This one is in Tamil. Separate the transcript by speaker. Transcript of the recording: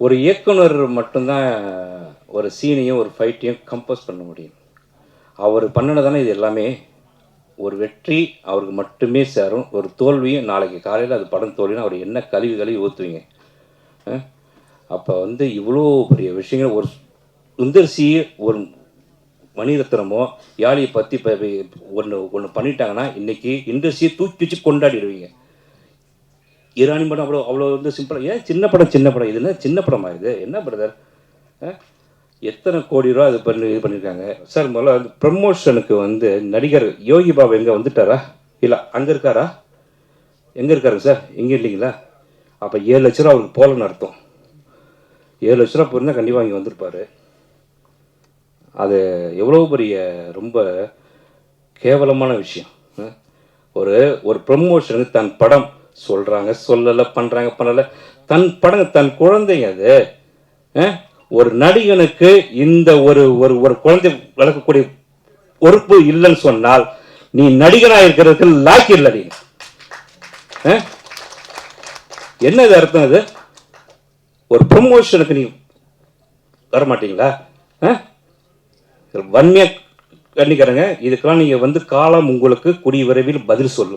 Speaker 1: ஒரு இயக்குனர் மட்டும்தான் ஒரு சீனையும் ஒரு ஃபைட்டையும் கம்போஸ் பண்ண முடியும். அவர் பண்ணினதானே இது எல்லாமே. ஒரு வெற்றி அவருக்கு மட்டுமே சேரும். ஒரு தோல்வியும் நாளைக்கு காலையில் அது படம் தோல்வினா அவர் என்ன கழுவி ஊற்றுவீங்க. அப்போ வந்து இவ்வளோ பெரிய விஷயங்கள் ஒரு சுந்தர்சி ஒரு மணிரத்னமோ யாழியை பற்றி ஒன்று பண்ணிட்டாங்கன்னா இன்றைக்கி இண்டஸ்ட்ரியை தூக்கி வச்சு கொண்டாடிடுவீங்க. ஈரானி படம் அவ்வளோ வந்து சிம்பிளாக ஏன் சின்ன படம் இது என்ன சின்ன படமா இது என்ன பிரதர்? எத்தனை கோடி ரூபா இது பண்ணியிருக்காங்க சார். முதல்ல வந்து ப்ரமோஷனுக்கு வந்து நடிகர் யோகி பாபு எங்கே வந்துட்டாரா இல்லை அங்கே இருக்காரா? எங்கே இருக்காருங்க சார்? எங்கே இல்லைங்களா? அப்போ 7 லட்ச ரூபா அவருக்கு போகலன்னு அர்த்தம். 7 லட்ச ரூபா போயிருந்தால் கண்டிப்பாக இங்கே வந்திருப்பார். அது எவ்வளோ பெரிய ரொம்ப கேவலமான விஷயம். ஒரு ப்ரமோஷனுக்கு தன் படம் சொல்கிறாங்க சொல்லலை பண்ணுறாங்க பண்ணலை. தன் படம் தன் குழந்தைங்க அது. ஒரு நடிகனுக்கு இந்த ஒரு ஒரு குழந்தை வளர்க்கக்கூடிய பொறுப்பு இல்லைன்னு சொன்னால் நீ நடிகனாக இருக்கிறதுக்கு லாக்கி இல்லை. நீ என்ன இது அர்த்தம்? இது ஒரு ப்ரமோஷனுக்கு நீ வரமாட்டீங்களா? வன்மையாக கண்டிக்கிறேங்க. இதுக்கெல்லாம் நீங்கள் வந்து காலம் உங்களுக்கு கூடிய விரைவில் பதில் சொல்லும்.